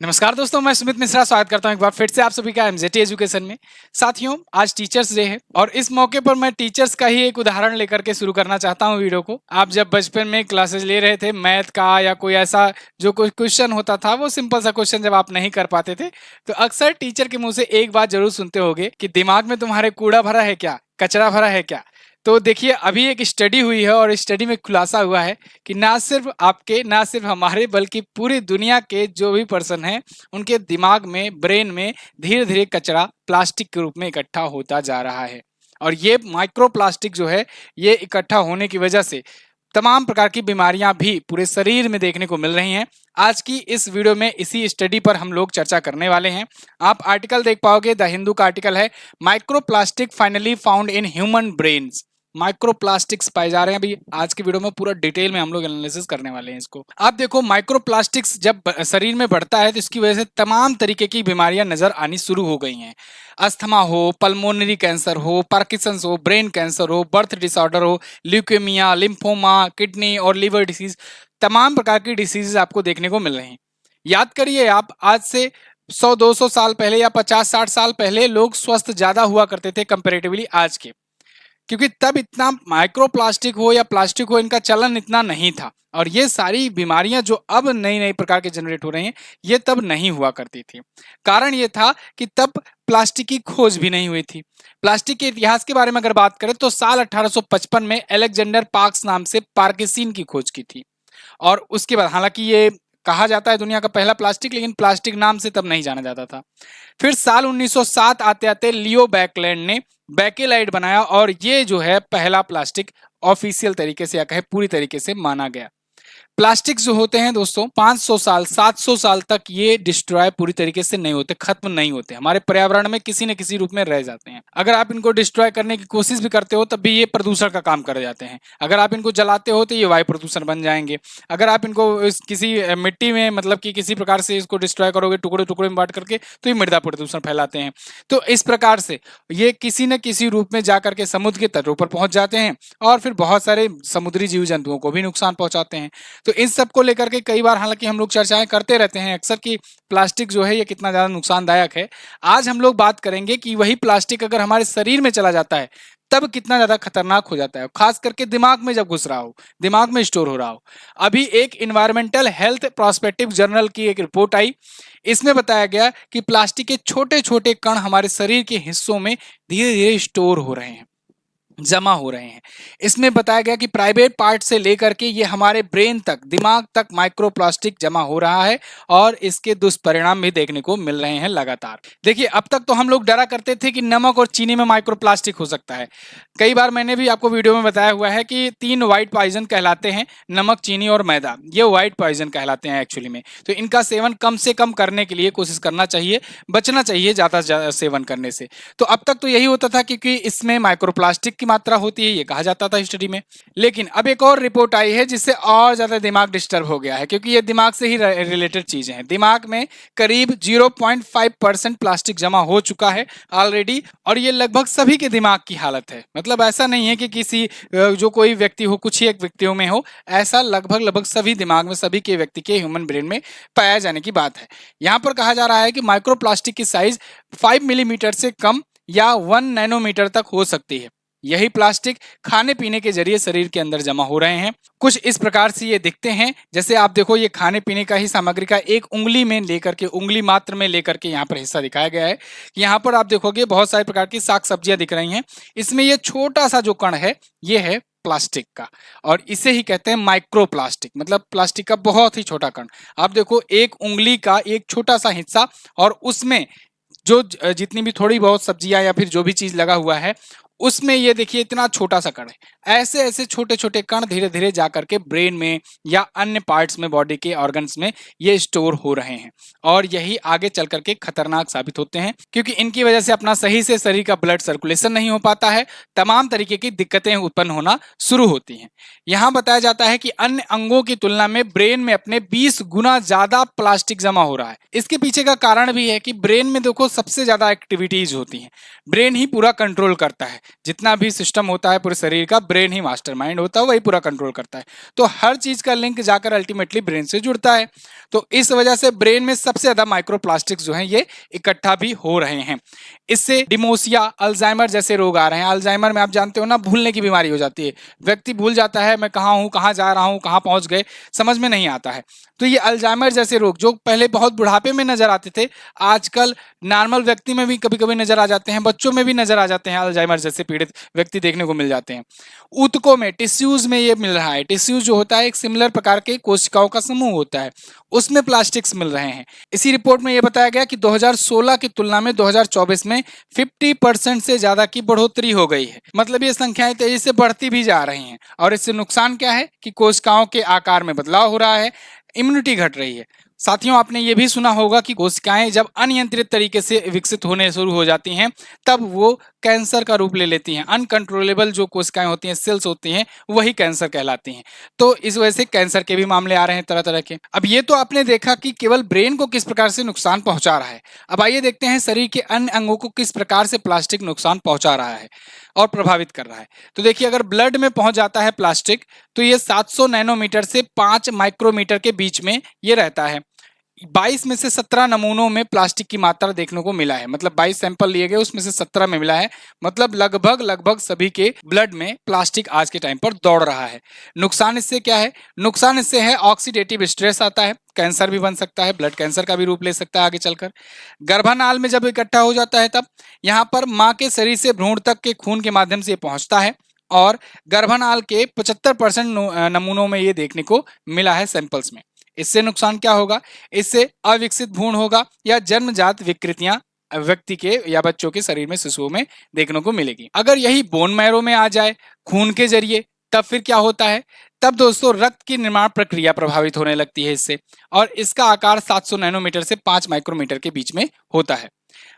नमस्कार दोस्तों, मैं सुमित मिश्रा स्वागत करता हूं एक बार फिर से आप सभी का एमजेटी एजुकेशन में। साथियों, आज टीचर्स डे है और इस मौके पर मैं टीचर्स का ही एक उदाहरण लेकर के शुरू करना चाहता हूं वीडियो को। आप जब बचपन में क्लासेस ले रहे थे मैथ का या कोई ऐसा जो कोई क्वेश्चन होता था, वो सिंपल सा क्वेश्चन जब आप नहीं कर पाते थे, तो अक्सर टीचर के मुंह से एक बात जरूर सुनते होगे कि दिमाग में तुम्हारे कूड़ा भरा है क्या, कचरा भरा है क्या। तो देखिए, अभी एक स्टडी हुई है और स्टडी में खुलासा हुआ है कि ना सिर्फ आपके, ना सिर्फ हमारे, बल्कि पूरी दुनिया के जो भी पर्सन हैं, उनके दिमाग में, ब्रेन में धीरे धीरे कचरा प्लास्टिक के रूप में इकट्ठा होता जा रहा है। और ये माइक्रो प्लास्टिक जो है, ये इकट्ठा होने की वजह से तमाम प्रकार की बीमारियां भी पूरे शरीर में देखने को मिल रही हैं। आज की इस वीडियो में इसी स्टडी पर हम लोग चर्चा करने वाले हैं। आप आर्टिकल देख पाओगे, द हिंदू का आर्टिकल है, micro plastic finally found in human brains. Micro plastics पाए जा रहे हैं। अभी आज की वीडियो में पूरा डिटेल में हम लोग एनालिसिस करने वाले हैं इसको। आप देखो, माइक्रो प्लास्टिक्स जब शरीर में बढ़ता है तो इसकी वजह से तमाम तरीके की बीमारियां नजर आनी शुरू हो गई हैं। अस्थमा हो, पल्मोनरी कैंसर हो, पार्किंसंस हो, ब्रेन कैंसर हो, बर्थ डिसऑर्डर हो, ल्यूकेमिया, लिम्फोमा, किडनी और लीवर डिसीज, तमाम प्रकार की डिसीजेज आपको देखने को मिल रही हैं। याद करिए, आप आज से 100-200 साल पहले या 50-60 साल पहले लोग स्वस्थ ज्यादा हुआ करते थे कंपेरेटिवली आज के, क्योंकि तब इतना माइक्रो प्लास्टिक हो या प्लास्टिक हो, इनका चलन इतना नहीं था। और ये सारी बीमारियां जो अब नई नई प्रकार के जनरेट हो रही हैं, ये तब नहीं हुआ करती थी। कारण ये था कि तब प्लास्टिक की खोज भी नहीं हुई थी। प्लास्टिक के इतिहास के बारे में अगर बात करें तो साल 1855 में अलेक्जेंडर पार्क्स नाम से पार्किंसन की खोज की थी। और उसके बाद, हालांकि ये कहा जाता है दुनिया का पहला प्लास्टिक, लेकिन प्लास्टिक नाम से तब नहीं जाना जाता था। फिर साल 1907 आते आते लियो बैकलैंड ने बैकेलाइट बनाया और ये जो है पहला प्लास्टिक ऑफिशियल तरीके से या कहे पूरी तरीके से माना गया। प्लास्टिक जो होते हैं दोस्तों, 500 साल 700 साल तक ये डिस्ट्रॉय पूरी तरीके से नहीं होते, खत्म नहीं होते, हमारे पर्यावरण में किसी न किसी रूप में रह जाते हैं। अगर आप इनको डिस्ट्रॉय करने की कोशिश भी करते हो तब भी ये प्रदूषण का काम कर जाते हैं। अगर आप इनको जलाते हो तो ये वायु प्रदूषण बन जाएंगे। अगर आप इनको किसी मिट्टी में, मतलब कि किसी प्रकार से इसको डिस्ट्रॉय करोगे, टुकड़े टुकड़े में बांट करके, तो ये मृदा प्रदूषण फैलाते हैं। तो इस प्रकार से ये किसी न किसी रूप में जाकर के समुद्र के तटों पर पहुंच जाते हैं और फिर बहुत सारे समुद्री जीव जंतुओं को भी नुकसान पहुंचाते हैं। तो इन सब को लेकर के कई बार हालांकि हम लोग चर्चाएं करते रहते हैं अक्सर कि प्लास्टिक जो है ये कितना ज्यादा नुकसानदायक है। आज हम लोग बात करेंगे कि वही प्लास्टिक अगर हमारे शरीर में चला जाता है तब कितना ज्यादा खतरनाक हो जाता है, खास करके दिमाग में जब घुस रहा हो, दिमाग में स्टोर हो रहा हो। अभी एक इन्वायरमेंटल हेल्थ प्रोस्पेक्टिव जर्नल की एक रिपोर्ट आई। इसमें बताया गया कि प्लास्टिक के छोटे छोटे कण हमारे शरीर के हिस्सों में धीरे धीरे स्टोर हो रहे हैं, जमा हो रहे हैं। इसमें बताया गया कि प्राइवेट पार्ट से लेकर के ये हमारे ब्रेन तक, दिमाग तक माइक्रो प्लास्टिक जमा हो रहा है और इसके दुष्परिणाम भी देखने को मिल रहे हैं लगातार। देखिए, अब तक तो हम लोग डरा करते थे कि नमक और चीनी में माइक्रो प्लास्टिक हो सकता है। कई बार मैंने भी आपको वीडियो में बताया हुआ है कि 3 व्हाइट पॉइजन कहलाते हैं, नमक, चीनी और मैदा। ये व्हाइट पॉइजन कहलाते हैं एक्चुअली में। तो इनका सेवन कम से कम करने के लिए कोशिश करना चाहिए, बचना चाहिए ज्यादा से ज्यादा सेवन करने से। तो अब तक तो यही होता था क्योंकि इसमें माइक्रो प्लास्टिक मात्रा होती है, ये कहा जाता था स्टडी में। लेकिन अब एक और रिपोर्ट आई है जिससे और ज्यादा दिमाग डिस्टर्ब हो गया है, क्योंकि ये दिमाग से ही रिलेटेड चीजें हैं। दिमाग में करीब 0.5% प्लास्टिक जमा हो चुका है ऑलरेडी, और ये लगभग सभी के दिमाग की हालत है। मतलब ऐसा नहीं है कि किसी जो कोई व्यक्ति हो, कुछ ही एक व्यक्तियों में हो, ऐसा लगभग लगभग सभी दिमाग में, सभी के व्यक्ति के ह्यूमन ब्रेन में पाया जाने की बात है। यहाँ पर कहा जा रहा है कि माइक्रो प्लास्टिक की साइज 5 मिलीमीटर से कम या 1 नैनोमीटर तक हो सकती है। यही प्लास्टिक खाने पीने के जरिए शरीर के अंदर जमा हो रहे हैं। कुछ इस प्रकार से ये दिखते हैं, जैसे आप देखो, ये खाने पीने का ही सामग्री का एक उंगली में लेकर के, उंगली मात्र में लेकर के यहाँ पर हिस्सा दिखाया गया है। यहाँ पर आप देखोगे बहुत सारे प्रकार की साग सब्जियां दिख रही हैं। इसमें ये छोटा सा जो कण है, ये है प्लास्टिक का, और इसे ही कहते हैं माइक्रो प्लास्टिक, मतलब प्लास्टिक का बहुत ही छोटा कण। आप देखो, एक उंगली का एक छोटा सा हिस्सा, और उसमें जो जितनी भी थोड़ी बहुत सब्जियां या फिर जो भी चीज लगा हुआ है, उसमें ये देखिए इतना छोटा सा कण है। ऐसे ऐसे छोटे छोटे कण धीरे धीरे जाकर के ब्रेन में या अन्य पार्ट्स में, बॉडी के ऑर्गन्स में ये स्टोर हो रहे हैं, और यही आगे चल करके खतरनाक साबित होते हैं, क्योंकि इनकी वजह से अपना सही से शरीर का ब्लड सर्कुलेशन नहीं हो पाता है, तमाम तरीके की दिक्कतें उत्पन्न होना शुरू होती हैं। यहाँ बताया जाता है कि अन्य अंगों की तुलना में ब्रेन में अपने 20 गुना ज्यादा प्लास्टिक जमा हो रहा है। इसके पीछे का कारण भी है कि ब्रेन में देखो सबसे ज्यादा एक्टिविटीज होती हैं, ब्रेन ही पूरा कंट्रोल करता है। जितना भी सिस्टम होता है पूरे शरीर का, ब्रेन ही मास्टरमाइंड होता है, वही पूरा कंट्रोल करता है। तो हर चीज का लिंक जाकर अल्टीमेटली ब्रेन से जुड़ता है। तो इस वजह से ब्रेन में सबसे ज्यादा माइक्रोप्लास्टिक्स जो हैं ये इकट्ठा भी हो रहे हैं। इससे डिमोसिया, अल्जाइमर जैसे रोग आ रहे हैं। अल्जाइमर में आप जानते हो ना, भूलने की बीमारी हो जाती है। व्यक्ति भूल जाता है मैं कहाँ हूँ, कहाँ जा रहा हूँ, कहाँ पहुंच गए, समझ में नहीं आता है। तो ये अल्जाइमर जैसे रोग जो पहले बहुत बुढ़ापे में नजर आते थे, आजकल नॉर्मल व्यक्ति में भी कभी कभी नजर आ जाते हैं, बच्चों में भी नजर आ जाते हैं। अल्जाइमर जैसे पीड़ित व्यक्ति देखने को मिल जाते हैं। ऊतकों में, टिश्यूज में ये मिल रहा है। टिश्यूज जो होता है एक सिमिलर प्रकार के कोशिकाओं का समूह होता है, उसमें प्लास्टिक्स मिल रहे हैं। इसी रिपोर्ट में यह बताया गया कि 2016 की तुलना में 2024 में 50% से ज्यादा की बढ़ोतरी हो गई है। मतलब ये संख्याएं तेजी से बढ़ती भी जा रही हैं। और इससे नुकसान क्या है कि कोशिकाओं के आकार में बदलाव हो रहा है, इम्यूनिटी घट रही है। साथियों, आपने ये भी सुना होगा कि कोशिकाएं जब अनियंत्रित तरीके से विकसित होने शुरू हो जाती हैं, तब वो कैंसर का रूप ले लेती हैं। अनकंट्रोलेबल जो कोशिकाएं होती हैं, सेल्स होती हैं, वही कैंसर कहलाती हैं। तो इस वजह से कैंसर के भी मामले आ रहे हैं तरह तरह के। अब ये तो आपने देखा कि केवल ब्रेन को किस प्रकार से नुकसान पहुंचा रहा है। अब आइए देखते हैं शरीर के अन्य अंगों को किस प्रकार से प्लास्टिक नुकसान पहुंचा रहा है और प्रभावित कर रहा है। तो देखिए, अगर ब्लड में पहुंच जाता है प्लास्टिक, तो ये 700 नैनोमीटर से 5 माइक्रोमीटर के बीच में ये रहता है। 22 में से 17 नमूनों में प्लास्टिक की मात्रा देखने को मिला है। मतलब 22 सैंपल लिए गए, उसमें से 17 में मिला है। मतलब लगभग सभी के ब्लड में प्लास्टिक आज के टाइम पर दौड़ रहा है। नुकसान इससे क्या है? नुकसान इससे है ऑक्सीडेटिव स्ट्रेस आता है, कैंसर भी बन सकता है, ब्लड कैंसर का भी रूप ले सकता है आगे चलकर। गर्भानाल में जब इकट्ठा हो जाता है, तब यहाँ पर माँ के शरीर से भ्रूण तक के खून के माध्यम से पहुंचता है और गर्भानाल के 75% नमूनों में ये देखने को मिला है सैंपल्स में। इससे नुकसान क्या होगा? इससे अविकसित भ्रूण होगा या जन्मजात विकृतियां व्यक्ति के या बच्चों के शरीर में, शिशुओं में देखने को मिलेगी। अगर यही बोन मैरो में आ जाए खून के जरिए, तब फिर क्या होता है? तब दोस्तों रक्त की निर्माण प्रक्रिया प्रभावित होने लगती है इससे, और इसका आकार 700 नैनोमीटर से 5 माइक्रोमीटर के बीच में होता है।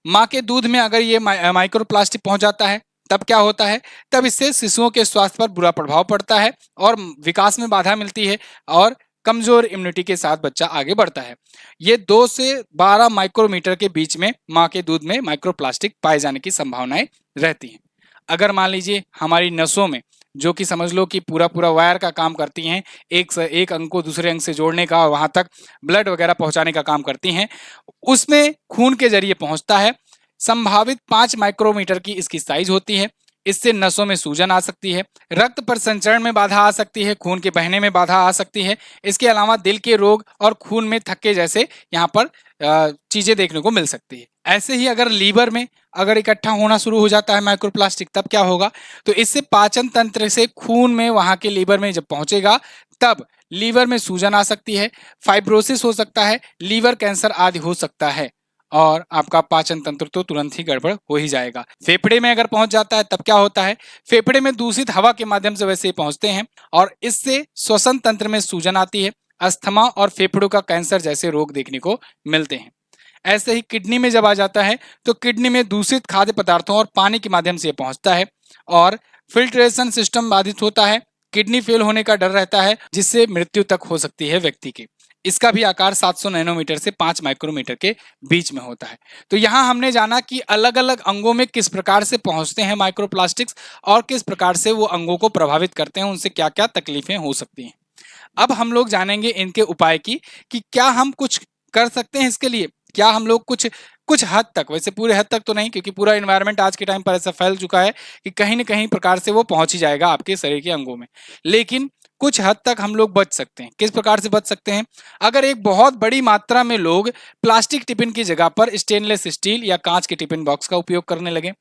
माँ के दूध में अगर ये माइक्रोप्लास्टिक पहुंच जाता है, तब क्या होता है? तब इससे शिशुओं के स्वास्थ्य पर बुरा प्रभाव पड़ता है और विकास में बाधा मिलती है और कमजोर इम्यूनिटी के साथ बच्चा आगे बढ़ता है। ये 2 से 12 माइक्रोमीटर के बीच में माँ के दूध में माइक्रोप्लास्टिक पाए जाने की संभावनाएं रहती हैं। अगर मान लीजिए हमारी नसों में, जो कि समझ लो कि पूरा पूरा वायर का काम करती हैं, एक अंग को दूसरे अंग से जोड़ने का और वहां तक ब्लड वगैरह पहुंचाने का काम करती हैं, उसमें खून के जरिए पहुंचता है। संभावित 5 माइक्रोमीटर की इसकी साइज होती है। इससे नसों में सूजन आ सकती है, रक्त पर संचरण में बाधा आ सकती है, खून के बहने में बाधा आ सकती है। इसके अलावा दिल के रोग और खून में थक्के जैसे यहाँ पर चीजें देखने को मिल सकती है। ऐसे ही अगर लीवर में अगर इकट्ठा होना शुरू हो जाता है माइक्रोप्लास्टिक, तब क्या होगा? तो इससे पाचन तंत्र से खून में वहां के लीवर में जब पहुंचेगा, तब लीवर में सूजन आ सकती है, फाइब्रोसिस हो सकता है, लीवर कैंसर आदि हो सकता है और आपका पाचन तंत्र तो तुरंत ही गड़बड़ हो ही जाएगा। फेफड़े में अगर पहुंच जाता है, तब क्या होता है? फेफड़े में दूषित हवा के माध्यम से वैसे पहुंचते हैं और इससे श्वसन तंत्र में सूजन आती है, अस्थमा और फेफड़ों का कैंसर जैसे रोग देखने को मिलते हैं। ऐसे ही किडनी में जब आ जाता है, तो किडनी में दूषित खाद्य पदार्थों और पानी के माध्यम से पहुंचता है और फिल्ट्रेशन सिस्टम बाधित होता है। किडनी फेल होने का डर रहता है, जिससे मृत्यु तक हो सकती है व्यक्ति की। इसका भी आकार 700 नैनोमीटर से 5 माइक्रोमीटर के बीच में होता है। तो यहाँ हमने जाना कि अलग अलग अंगों में किस प्रकार से पहुंचते हैं माइक्रोप्लास्टिक्स और किस प्रकार से वो अंगों को प्रभावित करते हैं, उनसे क्या क्या तकलीफें हो सकती हैं। अब हम लोग जानेंगे इनके उपाय की, कि क्या हम कुछ कर सकते हैं इसके लिए। क्या हम लोग कुछ कुछ हद तक, वैसे पूरे हद तक तो नहीं, क्योंकि पूरा इन्वायरमेंट आज के टाइम पर ऐसा फैल चुका है कि कहीं न कहीं प्रकार से वो पहुंच ही जाएगा आपके शरीर के अंगों में, लेकिन कुछ हद तक हम लोग बच सकते हैं। किस प्रकार से बच सकते हैं? अगर एक बहुत बड़ी मात्रा में लोग प्लास्टिक टिफिन की जगह पर स्टेनलेस स्टील या कांच के टिफिन बॉक्स का उपयोग करने लगे,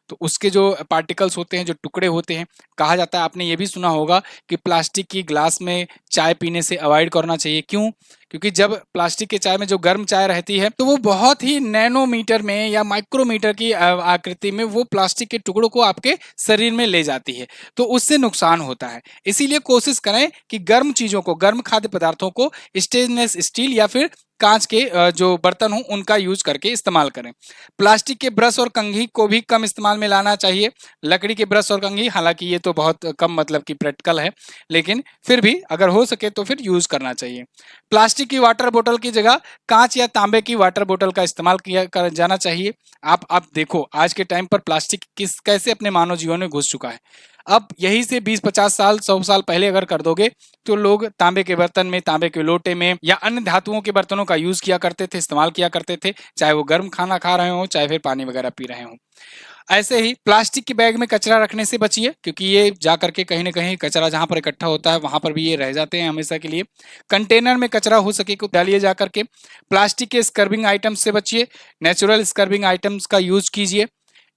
तो उसके जो पार्टिकल्स होते हैं, जो टुकड़े होते हैं, कहा जाता है, आपने ये भी सुना होगा कि प्लास्टिक की ग्लास में चाय पीने से अवॉइड करना चाहिए। क्यों? क्योंकि जब प्लास्टिक के चाय में जो गर्म चाय रहती है, तो वो बहुत ही नैनोमीटर में या माइक्रोमीटर की आकृति में वो प्लास्टिक के टुकड़ों को आपके शरीर में ले जाती है, तो उससे नुकसान होता है। इसीलिए कोशिश करें कि गर्म चीजों को, गर्म खाद्य पदार्थों को स्टेनलेस स्टील या फिर कांच के जो बर्तन हो उनका यूज करके इस्तेमाल करें। प्लास्टिक के ब्रश और कंघी को भी कम इस्तेमाल में लाना चाहिए। लकड़ी के ब्रश और कंघी, हालांकि ये तो बहुत कम मतलब कि प्रैक्टिकल है, लेकिन फिर भी अगर हो सके तो फिर यूज करना चाहिए। प्लास्टिक प्लास्टिक की वाटर बोतल की जगह कांच या तांबे की वाटर बोतल का इस्तेमाल किया कर जाना चाहिए। आप देखो आज के टाइम पर प्लास्टिक किस कैसे अपने मानव जीवन में घुस चुका है। अब यही से 20-50 साल 100 साल पहले अगर कर दोगे तो लोग तांबे के बर्तन में, तांबे के लोटे में या अन्य धातुओं के बर्तनों का यूज किया करते थे, इस्तेमाल किया करते थे, चाहे वो गर्म खाना खा रहे हो चाहे फिर पानी वगैरह पी रहे हो। ऐसे ही प्लास्टिक के बैग में कचरा रखने से बचिए, क्योंकि ये जा करके कहीं ना कहीं कचरा जहां पर इकट्ठा होता है वहां पर भी ये रह जाते हैं हमेशा के लिए। कंटेनर में कचरा हो सके को डालिए जा करके। प्लास्टिक के स्क्रबिंग आइटम्स से बचिए, नेचुरल स्क्रबिंग आइटम्स का यूज कीजिए।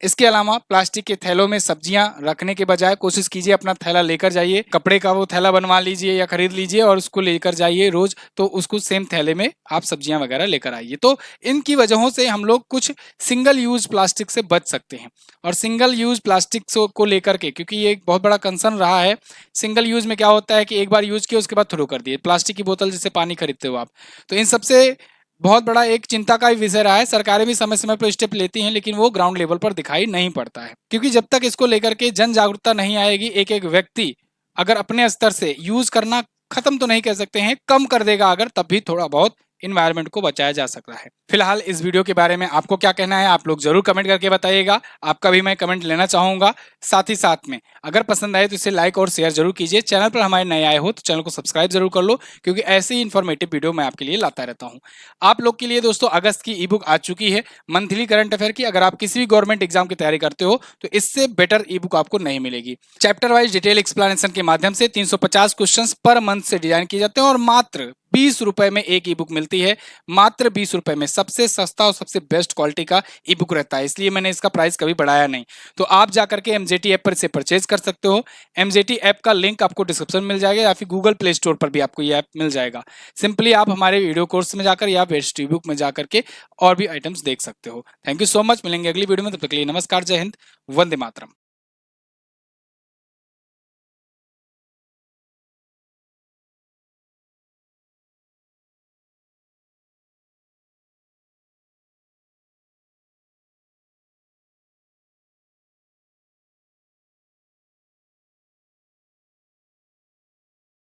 इसके अलावा प्लास्टिक के थैलों में सब्जियां रखने के बजाय कोशिश कीजिए अपना थैला लेकर जाइए, कपड़े का वो थैला बनवा लीजिए या खरीद लीजिए और उसको लेकर जाइए रोज, तो उसको सेम थैले में आप सब्जियां वगैरह लेकर आइए। तो इनकी वजहों से हम लोग कुछ सिंगल यूज प्लास्टिक से बच सकते हैं। और सिंगल यूज प्लास्टिक को लेकर के, क्योंकि ये एक बहुत बड़ा कंसर्न रहा है, सिंगल यूज में क्या होता है कि एक बार यूज किया उसके बाद थ्रो कर दिए। प्लास्टिक की बोतल जैसे पानी खरीदते हो आप, तो इन सबसे बहुत बड़ा एक चिंता का विषय रहा है। सरकारें भी समय समय पर स्टेप लेती हैं, लेकिन वो ग्राउंड लेवल पर दिखाई नहीं पड़ता है, क्योंकि जब तक इसको लेकर के जन जागरूकता नहीं आएगी, एक एक व्यक्ति अगर अपने स्तर से यूज करना खत्म तो नहीं कह सकते हैं, कम कर देगा अगर, तब भी थोड़ा बहुत इन्वायरमेंट को बचाया जा सकता है। फिलहाल इस वीडियो के बारे में आपको क्या कहना है आप लोग जरूर कमेंट करके बताइएगा, आपका भी मैं कमेंट लेना चाहूंगा। साथ ही साथ में अगर पसंद आए तो इसे लाइक और शेयर जरूर कीजिए। चैनल पर हमारे नए आए हो तो चैनल को सब्सक्राइब जरूर कर लो, क्योंकि ऐसे ही इन्फॉर्मेटिव वीडियो मैं आपके लिए लाता रहता हूँ। आप लोग के लिए दोस्तों अगस्त की ई बुक आ चुकी है, मंथली करंट अफेयर की। अगर आप किसी भी गवर्नमेंट एग्जाम की तैयारी करते हो तो इससे बेटर ई बुक आपको नहीं मिलेगी। चैप्टर वाइज डिटेल एक्सप्लेनेशन के माध्यम से 350 क्वेश्चन पर मंथ से डिजाइन किए जाते हैं और मात्र 20 रुपए में एक ई बुक मिलती है। मात्र 20 रुपए में सबसे सस्ता और सबसे बेस्ट क्वालिटी का ई बुक रहता है, इसलिए मैंने इसका प्राइस कभी बढ़ाया नहीं। तो आप जाकर के एमजेटी ऐप पर इसे परचेज कर सकते हो। एमजेटी ऐप का लिंक आपको डिस्क्रिप्शन में मिल जाएगा या फिर गूगल प्ले स्टोर पर भी आपको ये ऐप मिल जाएगा। सिंपली आप हमारे वीडियो कोर्स में जाकर या बेस्ट ई बुक में जाकर के और भी आइटम्स देख सकते हो। थैंक यू सो मच, मिलेंगे अगली वीडियो में, तब तक के लिए नमस्कार, जय हिंद, वंदे मातरम।